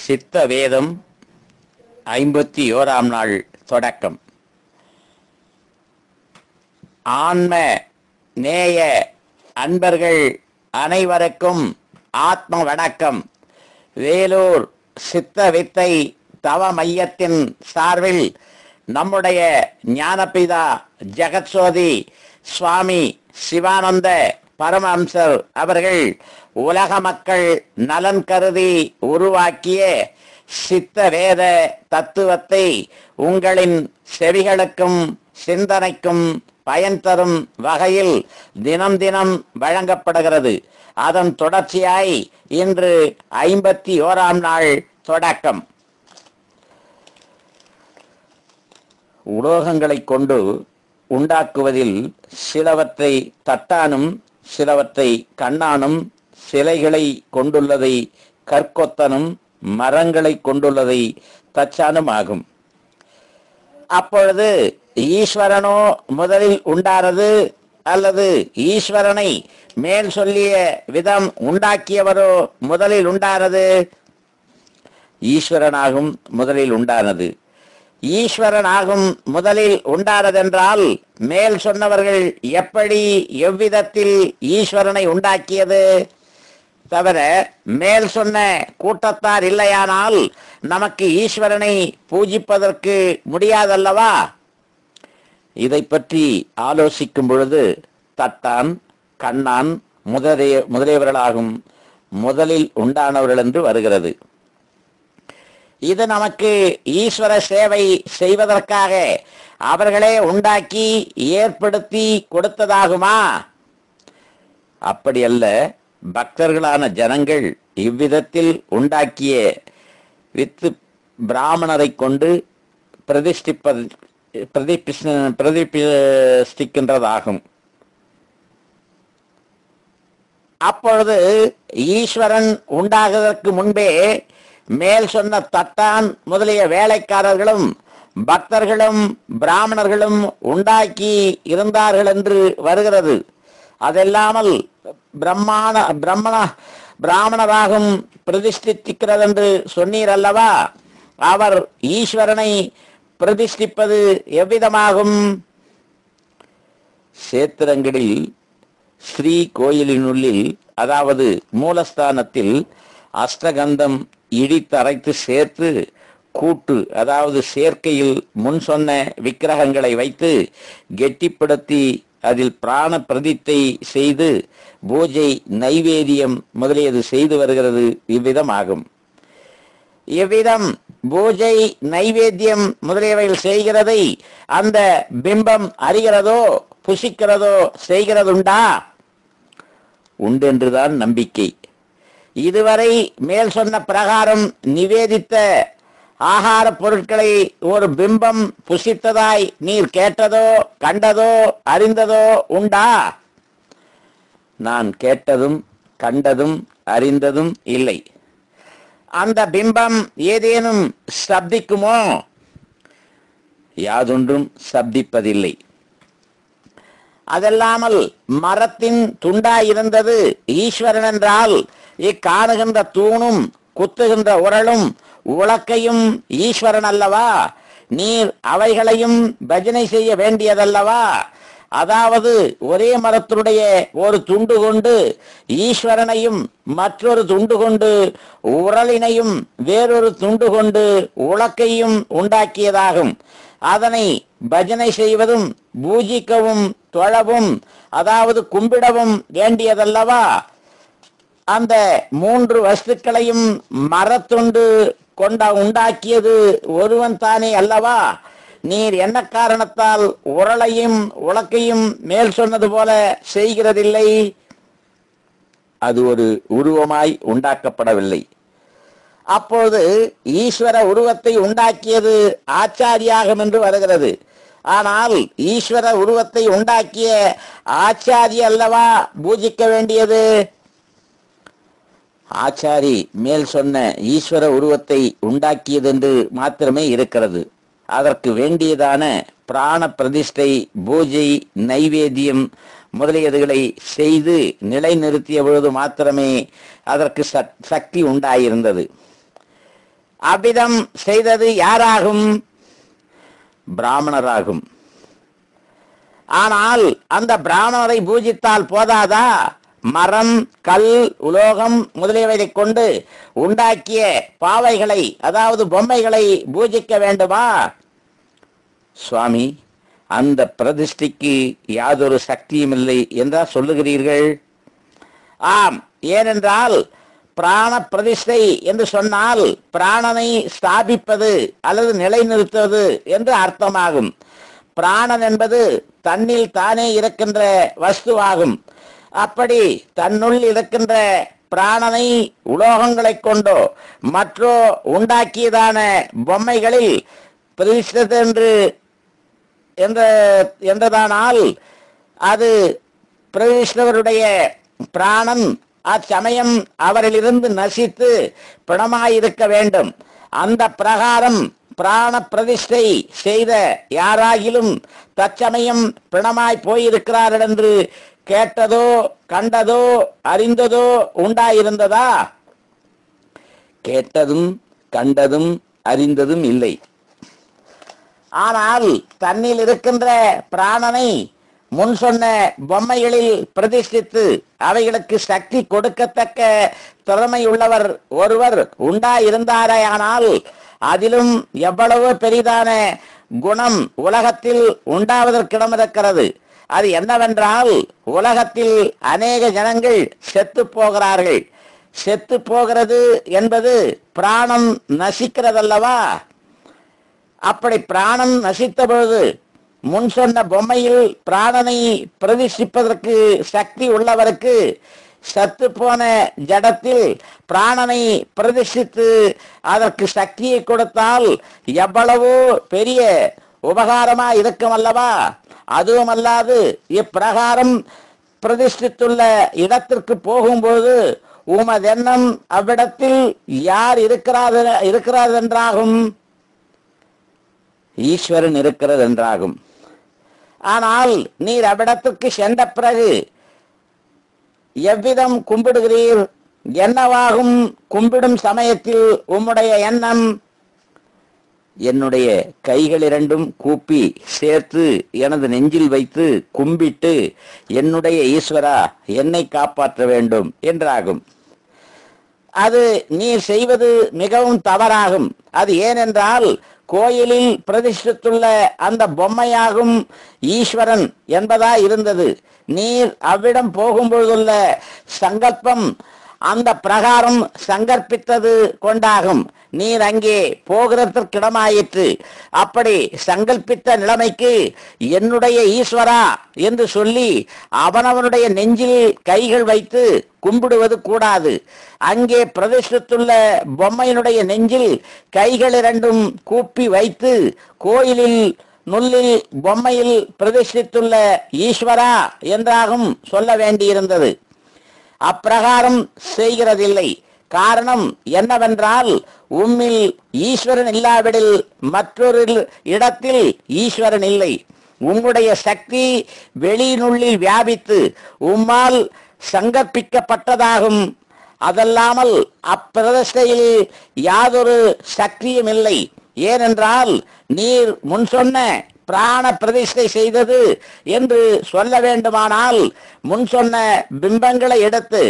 சித்த வேதம் 51ஆம் நாள் தொடக்கம். ஆன்ம நேய அன்பர்கள் அனைவருக்கும் ஆத்ம வணக்கம். வேலூர் சித்த வித்தை தவ மையத்தின் சார்பில் நம்முடைய ஞானபிதா ஜெகத்சோதி சுவாமி சிவானந்த பரமஹம்சர் அவர்கள் உலக மக்கள் நலன் கருதி உருவாக்கிய சித்த வேத தத்துவத்தை உங்களின் செவிகளுக்கும் சிந்தனைக்கும் பயன் தரும் வகையில் தினம் தினம் வழங்கப்படுகிறது. அதன் தொடர்ச்சியாய் இன்று 51ஆம் நாள் தொடக்கம். உலோகங்களை கொண்டு உண்டாக்குவதில் சிலவற்றை தட்டானும் சிலவற்றை கண்ணானும், சிலைகளை கொண்டுள்ளதை கற்கொத்தனும், மரங்களை கொண்டுள்ளதை தச்சானும் ஆகும். அப்பொழுது ஈஸ்வரனோ முதலில் உண்டானது அல்லது ஈஸ்வரனை மேல் சொல்லிய விதம் உண்டாக்கியவரோ முதலில் உண்டானது? ஈஸ்வரனாகும் முதலில் உண்டானது. ஈஸ்வரனாகும் முதலில் உண்டானதென்றால் மேல் சொன்னவர்கள் எப்படி எவ்விதத்தில் ஈஸ்வரனை உண்டாக்கியது? தவிர மேல் சொன்ன கூட்டத்தார் இல்லையானால் நமக்கு ஈஸ்வரனை பூஜிப்பதற்கு முடியாதல்லவா? இதை பற்றி ஆலோசிக்கும் பொழுது தட்டான், கண்ணான் முதலியவர்களாகும் முதலில் உண்டானவர்கள் என்று வருகிறது. இது நமக்கு ஈஸ்வர சேவை செய்வதற்காக அவர்களே உண்டாக்கி ஏற்படுத்தி கொடுத்ததாகுமா? அப்படியல்ல. பக்தர்களான ஜனங்கள் இவ்விதத்தில் உண்டாக்கிய வித்து பிராமணரை கொண்டு பிரதிஷ்டிக்கின்றதாகும். அப்பொழுது ஈஸ்வரன் உண்டாகுவதற்கு முன்பே மேல் சொன்ன தட்டான் முதலிய வேலைக்காரர்களும் பக்தர்களும் பிராமணர்களும் உண்டாக்கி இருந்தார்கள் என்று வருகிறது. அதெல்லாமல் பிராமணராகும் பிரதிஷ்டிக்கிறது என்று சொன்னீர் அல்லவா? அவர் ஈஸ்வரனை பிரதிஷ்டிப்பது எவ்விதமாகும்? சேத்திரங்களில் ஸ்ரீ கோயிலினுள்ளில், அதாவது மூலஸ்தானத்தில் அஷ்டகந்தம் இடித்தரைத்து சேர்த்து கூட்டு, அதாவது சேர்க்கையில் முன் சொன்ன விக்கிரகங்களை வைத்து கெட்டிப்படுத்தி அதில் பிராண பிரதிஷ்டை செய்து பூஜை நைவேத்தியம் முதலியது செய்து வருகிறது. இவ்விதமாகும். இவ்விதம் பூஜை நைவேத்தியம் முதலியவைகள் செய்கிறதை அந்த பிம்பம் அறிகிறதோ புசிக்கிறதோ செய்கிறதுண்டா? உண்டென்றுதான் நம்பிக்கை. இதுவரை மேல் சொன்ன பிரகாரம் நிவேதித்த ஆகார பொருட்களை ஒரு பிம்பம் புசித்ததாய் நீர் கேட்டதோ கண்டதோ அறிந்ததோ உண்டா? நான் கேட்டதும் கண்டதும் அறிந்ததும் இல்லை. அந்த பிம்பம் ஏதேனும் சப்திக்குமோ? யாதொன்றும் சப்திப்பதில்லை. அதெல்லாமல் மரத்தின் துண்டாயிருந்தது ஈஸ்வரன் என்றால் இக்காணுகின்ற தூணும் குத்துகின்ற உரலும் உலக்கையும் ஈஸ்வரன் அல்லவா? நீர் அவைகளையும் பஜனை செய்ய வேண்டியதல்லவா? அதாவது ஒரே மரத்தினுடைய ஒரு துண்டு கொண்டு ஈஸ்வரனையும் மற்றொரு துண்டு கொண்டு உரலினையும் வேறொரு துண்டு கொண்டு உலக்கையும் உண்டாக்கியதாகும். அதனை பஜனை செய்வதும் பூஜிக்கவும் தொழவும், அதாவது கும்பிடவும் வேண்டியதல்லவா? அந்த மூன்று வஸ்துக்களையும் மரத்துண்டு உண்டாக்கியது ஒருவன் தானே அல்லவா? நீர் என்ன காரணத்தால் உரலையும் உலக்கையும் மேல் சொன்னது போல செய்கிறதில்லை? அது ஒரு உருவமாய் உண்டாக்கப்படவில்லை. அப்போது ஈஸ்வர உருவத்தை உண்டாக்கியது ஆச்சாரியாகும் என்று வருகிறது. ஆனால் ஈஸ்வர உருவத்தை உண்டாக்கிய ஆச்சாரி அல்லவா பூஜிக்க வேண்டியது? ஆச்சாரி மேல் சொன்ன ஈஸ்வர உருவத்தை உண்டாக்கியது என்று மாத்திரமே இருக்கிறது. அதற்கு வேண்டியதான பிராண பிரதிஷ்டை, பூஜை, நைவேத்தியம் முதலியதுகளை செய்து நிலைநிறுத்திய பொழுது மாத்திரமே அதற்கு சக்தி உண்டாயிருந்தது. அவ்விதம் செய்தது யாராகும்? பிராமணராகும். ஆனால் அந்த பிராமணரை பூஜித்தால் போதாதா? மரம், கல், உலோகம் முதலியவை கொண்டு உண்டாக்கிய பாவைகளை, அதாவது பொம்மைகளை பூஜிக்க வேண்டுமா? சுவாமி, அந்த பிரதிஷ்டைக்கு யாதொரு சக்தியும் இல்லை என்றா சொல்லுகிறீர்கள்? ஆம், ஏனென்றால் பிராண பிரதிஷ்டை என்று சொன்னால் பிராணனை ஸ்தாபிப்பது அல்லது நிலைநிறுத்துவது என்று அர்த்தமாகும். பிராணன் என்பது தன்னில் தானே இருக்கின்ற வஸ்துவாகும். அப்படி தன்னுள் இருக்கின்ற பிராணனை உலோகங்களை கொண்டோ மற்றோ உண்டாக்கியதான பொம்மைகளில் பிரதிஷ்டை என்றதானால் அது பிரதிஷ்டவருடைய பிராணன் அச்சமயம் அவரிலிருந்து நசித்து பிணமாயிருக்க வேண்டும். அந்த பிரகாரம் பிராண பிரதிஷ்டை செய்த யாராகிலும் தற்சமயம் பிணமாய் போயிருக்கிறார்கள் என்று கேட்டதோ கண்டதோ அறிந்ததோ உண்டாயிருந்ததா? கேட்டதும் கண்டதும் அறிந்ததும் இல்லை. ஆனால் தன்னில் இருக்கின்ற பிராணனை முன் சொன்ன பொம்மைகளில் பிரதிஷ்டித்து அவைகளுக்கு சக்தி கொடுக்கத்தக்க திறமையுள்ளவர் ஒருவர் உண்டாயிருந்தாரையானால் அதிலும் எவ்வளவு பெரிதான குணம் உலகத்தில் உண்டாவதற்கிடம் இருக்கிறது. அது என்னவென்றால், உலகத்தில் அநேக ஜனங்கள் செத்து போகிறார்கள். செத்து போகிறது என்பது பிராணம் நசிக்கிறதல்லவா? அப்படி பிராணம் நசித்த பொழுது முன் சொன்ன பொம்மையில் பிராணனை பிரதிஷ்டிப்பதற்கு சக்தி உள்ளவருக்கு சத்து போன ஜடத்தில் பிராணனை பிரதிஷ்டித்து அதற்கு சக்தியை கொடுத்தால் எவ்வளவோ பெரிய உபகாரமா இருக்கும் அல்லவா? அதுவும் அல்லாது இப்பிரகாரம் பிரதிஷ்டித்துள்ள இடத்திற்கு போகும்போது உமதெண்ணம் அவ்விடத்தில் யார் இருக்கிறார் என்றாகும்? ஈஸ்வரன் இருக்கிறது என்றாகும். ஆனால் நீர் அவ்விடத்திற்கு சென்ற பிறகு எவ்விதம் கும்பிடுகிறீர்? என்னவாகும் கும்பிடும் சமயத்தில் உம்முடைய எண்ணம்? என்னுடைய கைகள் இரண்டும் கூப்பி சேர்த்து எனது நெஞ்சில் வைத்து கும்பிட்டு என்னுடைய ஈஸ்வரா என்னை காப்பாற்ற வேண்டும் என்றாகும். அது நீர் செய்வது மிகவும் தவறாகும். அது ஏனென்றால் கோயிலில் பிரதிஷ்டித்துள்ள அந்த பொம்மையாகும் ஈஸ்வரன் என்பதா இருந்தது. நீர் அவ்விடம் போகும்பொழுதுள்ள சங்கல்பம் அந்த பிரகாரம் சங்கற்பித்தது கொண்டாகும். நீர் அங்கே போகிறதற்கிடமாயிற்று. அப்படி சங்கல்பித்த நிலைமைக்கு என்னுடைய ஈஸ்வரா என்று சொல்லி அவனவனுடைய நெஞ்சில் கைகள் வைத்து கும்பிடுவது கூடாது. அங்கே பிரதிஷ்டித்துள்ள பொம்மையினுடைய நெஞ்சில் கைகள் இரண்டும் கூப்பி வைத்து கோயிலில் நுள்ளில் பொம்மையில் பிரதிஷ்டித்துள்ள ஈஸ்வரா என்றாகும் சொல்ல வேண்டியிருந்தது. அப்பிரகாரம் செய்கிறதில்லை. காரணம் என்னவென்றால், உம்மில் ஈஸ்வரன் இல்லாவிடில் மற்றொரு இடத்தில் ஈஸ்வரன் இல்லை. உம்முடைய சக்தி வெளியினுள்ளில் வியாபித்து உம்மால் சங்கற்பிக்கப்பட்டதாகும். அதல்லாமல் அப்பிரதிஷ்டையில் யாதொரு சக்தியும் இல்லை. ஏனென்றால் நீர் முன் சொன்ன பிராண பிரதிஷ்டை செய்தது என்று சொல்ல வேண்டுமானால் முன் சொன்ன பிம்பங்களை எடுத்து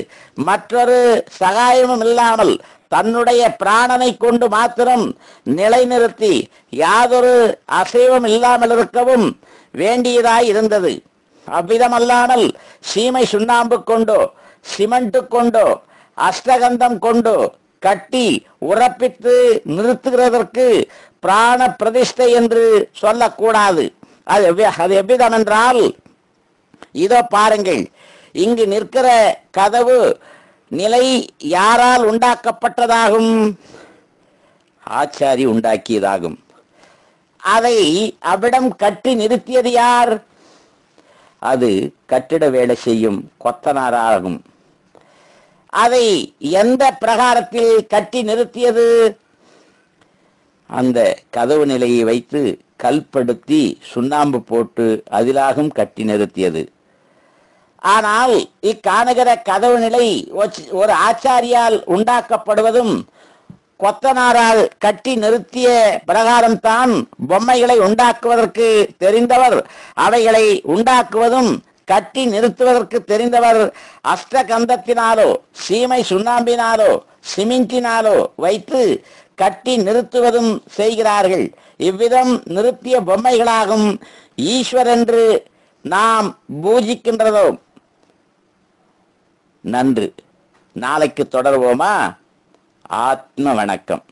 மற்றொரு சகாயமும் இல்லாமல் தன்னுடைய பிராணனை கொண்டு மாத்திரம் நிலைநிறுத்தி யாதொரு அசைவம் இல்லாமல் இருக்கவும் வேண்டியதாய் இருந்தது. அவ்விதமல்லாமல் சீமை சுண்ணாம்பு கொண்டோ சிமெண்ட் கொண்டோ அஷ்டகந்தம் கொண்டோ கட்டி உறப்பித்து நிறுத்துகிறதற்கு பிராண பிரதிஷ்டை என்று சொல்லக்கூடாது. அது எவ்விதம் என்றால், இதோ பாருங்கள், இங்கு நிற்கிற கதவு நிலை யாரால் உண்டாக்கப்பட்டதாகும்? ஆச்சாரி உண்டாக்கியதாகும். அதை அவ்விடம் கட்டி நிறுத்தியது யார்? அது கட்டிட வேலை செய்யும் கொத்தனாராகும். அதை எந்த பிரகாரத்தில் கட்டி நிறுத்தியது? அந்த கதவு நிலையை வைத்து கல்படுத்தி சுண்ணாம்பு போட்டு அதிலாகும் கட்டி நிறுத்தியது. ஆனால் இக்காணுகிற கதவு நிலை ஒரு ஆச்சாரியால் உண்டாக்கப்படுவதும் கொத்தனாரால் கட்டி நிறுத்திய பிரகாரம்தான் பொம்மைகளை உண்டாக்குவதற்கு தெரிந்தவர். அவைகளை உண்டாக்குவதும் கட்டி நிறுத்துவதற்கு தெரிந்தவர். அஷ்டகந்தத்தினாலோ சீமை சுண்ணாம்பினாலோ சிமெண்டினாலோ வைத்து கட்டி நிறுத்துவதும் செய்கிறார்கள். இவ்விதம் நிறுத்திய பொம்மைகளாகும் ஈஸ்வரென்று நாம் பூஜிக்கின்றதோ. நன்று. நாளைக்கு தொடர்வோமா? ஆத்ம வணக்கம்.